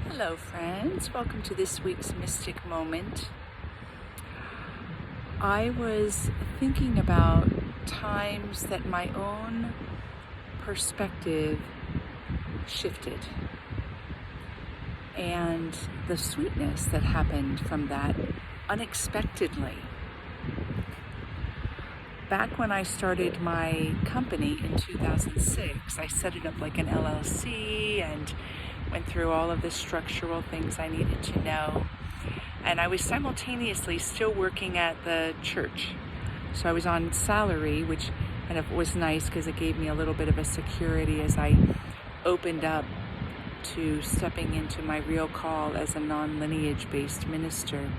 Hello, friends. Welcome to this week's Mystic Moment. I was thinking about times that my own perspective shifted and the sweetness that happened from that unexpectedly. Back when I started my company in 2006, I set it up like an LLC and went through all of the structural things I needed to know. And I was simultaneously still working at the church. So I was on salary, which kind of was nice because it gave me a little bit of a security as I opened up to stepping into my real call as a non-lineage based minister.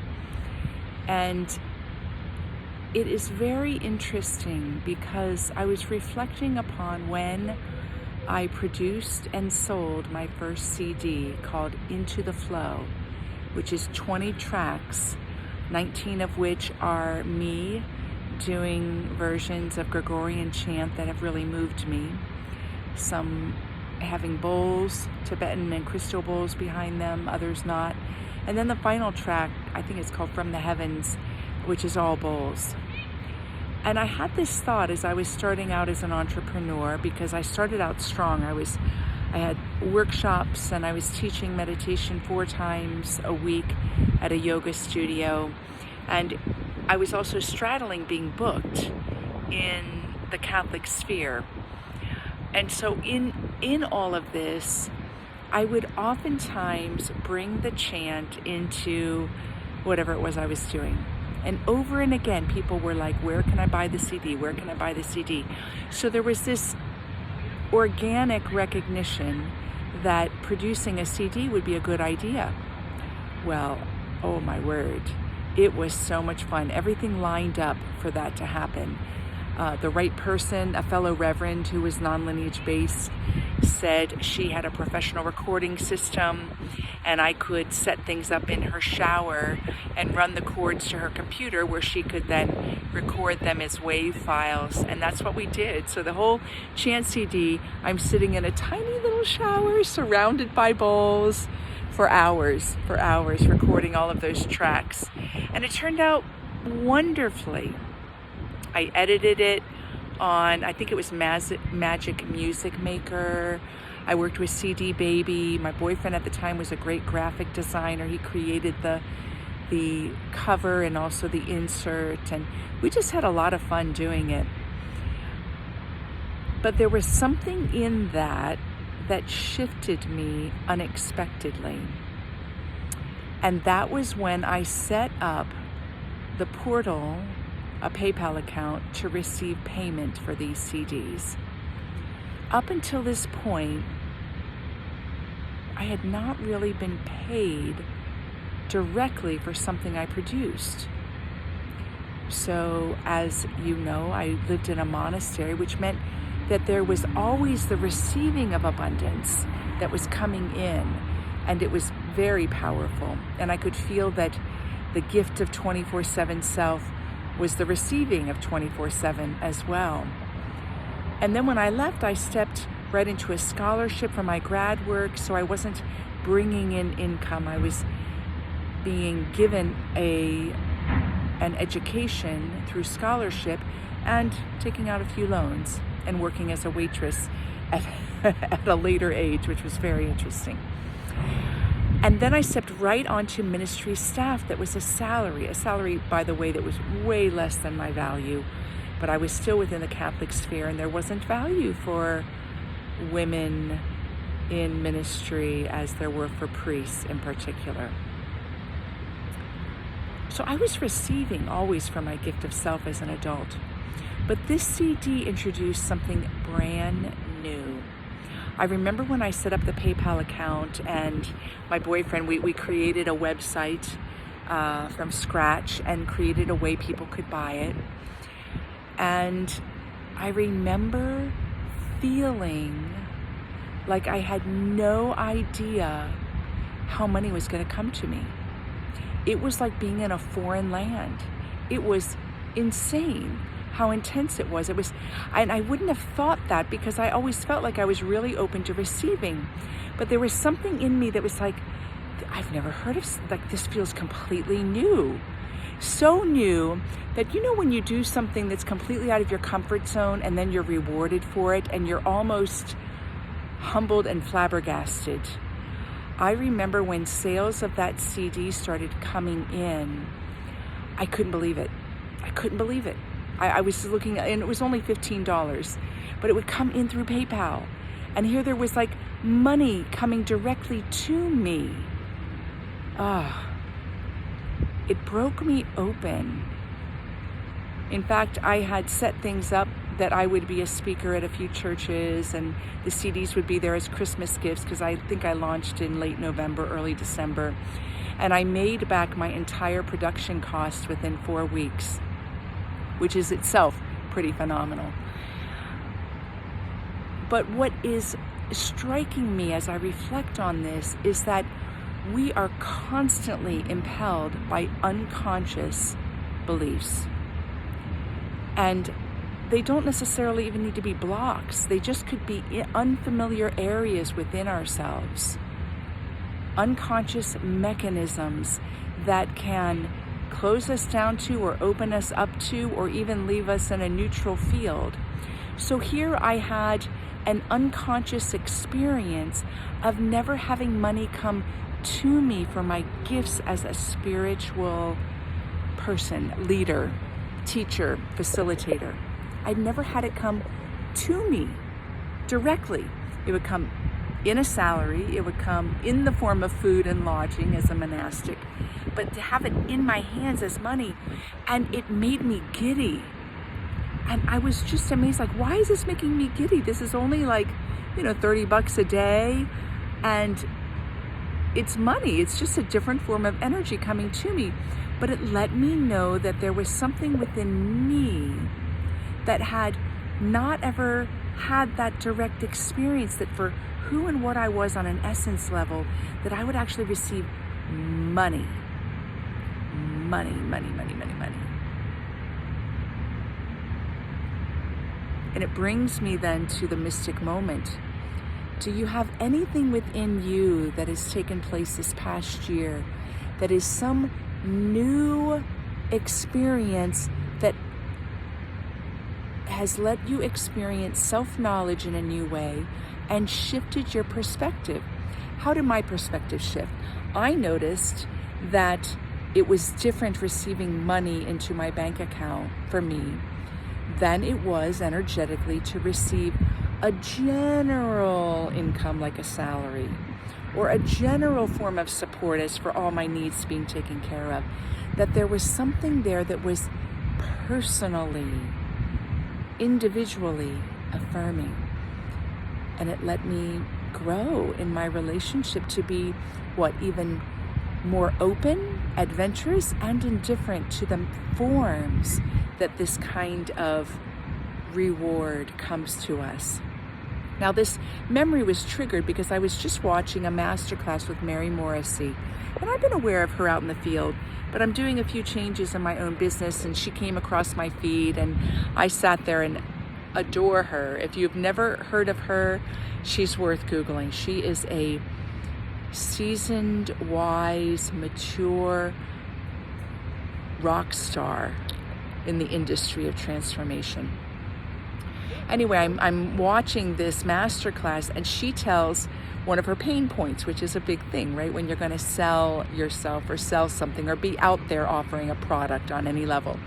And it is very interesting because I was reflecting upon when I produced and sold my first CD called Into the Flow, which is 20 tracks, 19 of which are me doing versions of Gregorian chant that have really moved me. Some having bowls, Tibetan and crystal bowls behind them, others not. And then the final track, I think it's called From the Heavens, which is all bowls. And I had this thought as I was starting out as an entrepreneur, because I started out strong. I had workshops and I was teaching meditation 4 times a week at a yoga studio. And I was also straddling being booked in the Catholic sphere. And so in all of this, I would oftentimes bring the chant into whatever it was I was doing. And over and again, people were like, where can I buy the CD? Where can I buy the CD? So there was this organic recognition that producing a CD would be a good idea. Well, oh my word, it was so much fun. Everything lined up for that to happen. The right person, a fellow reverend who was non-lineage based, said she had a professional recording system and I could set things up in her shower and run the cords to her computer where she could then record them as WAV files. And that's what we did. So the whole chant CD, I'm sitting in a tiny little shower surrounded by bowls for hours, recording all of those tracks. And it turned out wonderfully. I edited it on, I think it was Magic Music Maker. I worked with CD Baby. My boyfriend at the time was a great graphic designer. He created the cover and also the insert, and we just had a lot of fun doing it. But there was something in that shifted me unexpectedly. And that was when I set up the portal, a PayPal account, to receive payment for these CDs. Up until this point, I had not really been paid directly for something I produced. So, as you know, I lived in a monastery, which meant that there was always the receiving of abundance that was coming in, and it was very powerful. And I could feel that the gift of 24/7 self was the receiving of 24/7 as well. And then when I left, I stepped right into a scholarship for my grad work, so I wasn't bringing in income. I was being given an education through scholarship and taking out a few loans and working as a waitress at a later age, which was very interesting. And then I stepped right onto ministry staff that was a salary, by the way, that was way less than my value, but I was still within the Catholic sphere, and there wasn't value for women in ministry as there were for priests in particular. So I was receiving always from my gift of self as an adult. But this CD introduced something brand new. I remember when I set up the PayPal account and my boyfriend, we created a website from scratch and created a way people could buy it. And I remember feeling like I had no idea how money was going to come to me. It was like being in a foreign land. It was insane how intense it was. And I wouldn't have thought that because I always felt like I was really open to receiving. But there was something in me that was like, I've never heard of, like, this feels completely new. So new that, when you do something that's completely out of your comfort zone and then you're rewarded for it and you're almost humbled and flabbergasted. I remember when sales of that CD started coming in, I couldn't believe it. I was looking, and it was only $15, but it would come in through PayPal. And here there was like money coming directly to me. It broke me open. In fact, I had set things up that I would be a speaker at a few churches, and the CDs would be there as Christmas gifts, because I think I launched in late November, early December. And I made back my entire production cost within 4 weeks, which is itself pretty phenomenal. But what is striking me as I reflect on this is that we are constantly impelled by unconscious beliefs. And they don't necessarily even need to be blocks. They just could be unfamiliar areas within ourselves. Unconscious mechanisms that can close us down to, or open us up to, or even leave us in a neutral field. So here I had an unconscious experience of never having money come to me for my gifts as a spiritual person, leader, teacher, facilitator. I'd never had it come to me directly. It would come in a salary, it would come in the form of food and lodging as a monastic, but to have it in my hands as money, and it made me giddy. And I was just amazed, like, why is this making me giddy? This is only like, $30 a day, and it's money. It's just a different form of energy coming to me. But it let me know that there was something within me that had not ever had that direct experience, that for who and what I was on an essence level, that I would actually receive money. Money. And it brings me then to the mystic moment. Do you have anything within you that has taken place this past year that is some new experience that has let you experience self-knowledge in a new way and shifted your perspective? How did my perspective shift? I noticed that it was different receiving money into my bank account for me than it was energetically to receive a general income like a salary, or a general form of support as for all my needs being taken care of. That there was something there that was personally, individually affirming. And it let me grow in my relationship to be even more open, adventurous, and indifferent to the forms that this kind of reward comes to us. Now, this memory was triggered because I was just watching a masterclass with Mary Morrissey, and I've been aware of her out in the field, but I'm doing a few changes in my own business, and she came across my feed, and I sat there and adore her. If you've never heard of her, she's worth Googling. She is a seasoned, wise, mature rock star in the industry of transformation. Anyway, I'm watching this masterclass, and she tells one of her pain points, which is a big thing, right? When you're going to sell yourself or sell something or be out there offering a product on any level.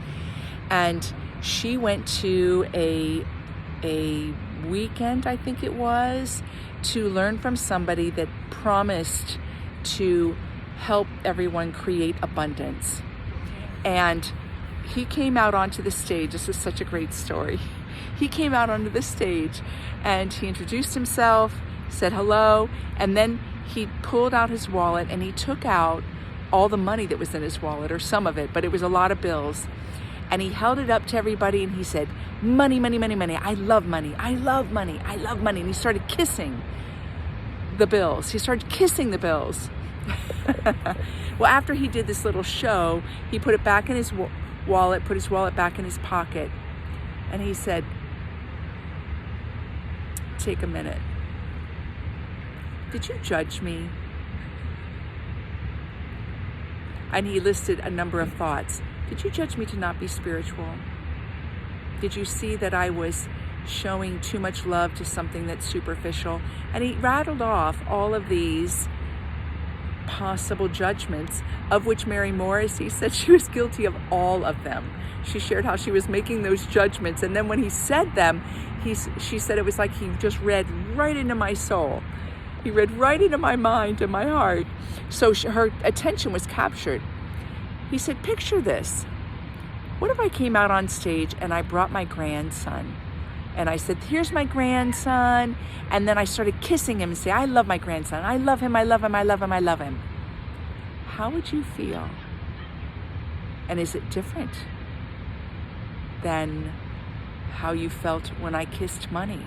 And she went to a weekend, I think it was, to learn from somebody that promised to help everyone create abundance. And he came out onto the stage. This is such a great story. He came out onto the stage and he introduced himself, said hello, and then he pulled out his wallet and he took out all the money that was in his wallet, or some of it, but it was a lot of bills. And he held it up to everybody and he said, money, money, money, money. I love money. I love money. I love money. And he started kissing the bills. He started kissing the bills. Well, after he did this little show, he put it back in his wallet, put his wallet back in his pocket. And he said, take a minute. Did you judge me? And he listed a number of thoughts. Did you judge me to not be spiritual? Did you see that I was showing too much love to something that's superficial? And he rattled off all of these possible judgments, of which Mary Morrissey said she was guilty of all of them. She shared how she was making those judgments, and then when he said them, she said it was like he just read right into my soul. He read right into my mind and my heart. So her attention was captured. He said, picture this. What if I came out on stage and I brought my grandson? And I said, here's my grandson. And then I started kissing him and say, I love my grandson. I love him, I love him, I love him, I love him. How would you feel? And is it different than how you felt when I kissed money?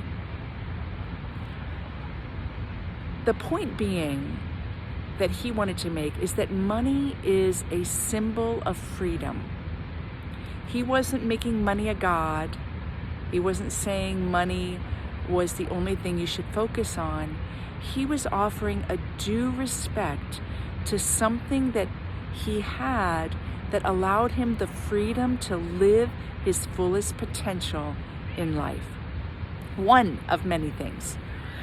The point being that he wanted to make is that money is a symbol of freedom. He wasn't making money a god. He wasn't saying money was the only thing you should focus on. He was offering a due respect to something that he had that allowed him the freedom to live his fullest potential in life. One of many things.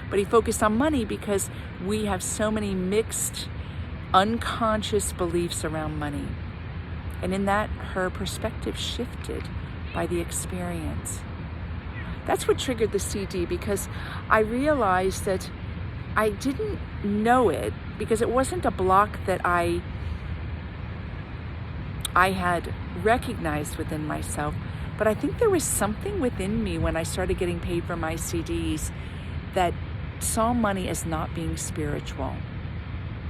But he focused on money because we have so many mixed, unconscious beliefs around money. And in that, her perspective shifted by the experience. That's what triggered the CD, because I realized that I didn't know it, because it wasn't a block that I had recognized within myself. But I think there was something within me when I started getting paid for my CDs that saw money as not being spiritual.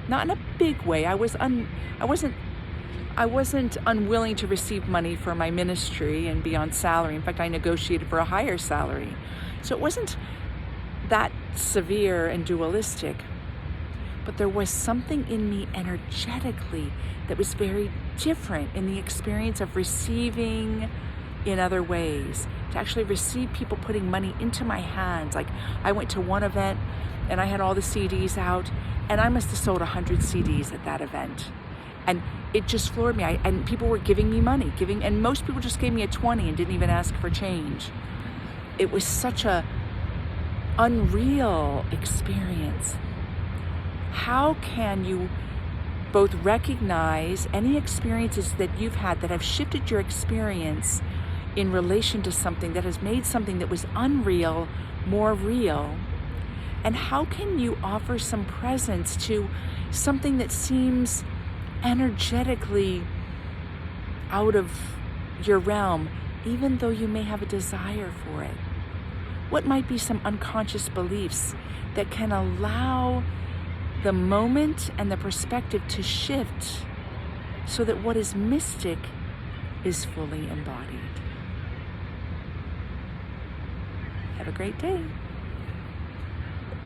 Not in a big way. I wasn't unwilling to receive money for my ministry and be on salary. In fact, I negotiated for a higher salary. So it wasn't that severe and dualistic. But there was something in me energetically that was very different in the experience of receiving in other ways, to actually receive people putting money into my hands. Like, I went to one event and I had all the CDs out, and I must have sold 100 CDs at that event. And it just floored me. And people were giving me money, and most people just gave me a 20 and didn't even ask for change. It was such a unreal experience. How can you both recognize any experiences that you've had that have shifted your experience in relation to something that has made something that was unreal more real? And how can you offer some presence to something that seems energetically out of your realm, even though you may have a desire for it? What might be some unconscious beliefs that can allow the moment and the perspective to shift so that what is mystic is fully embodied? Have a great day.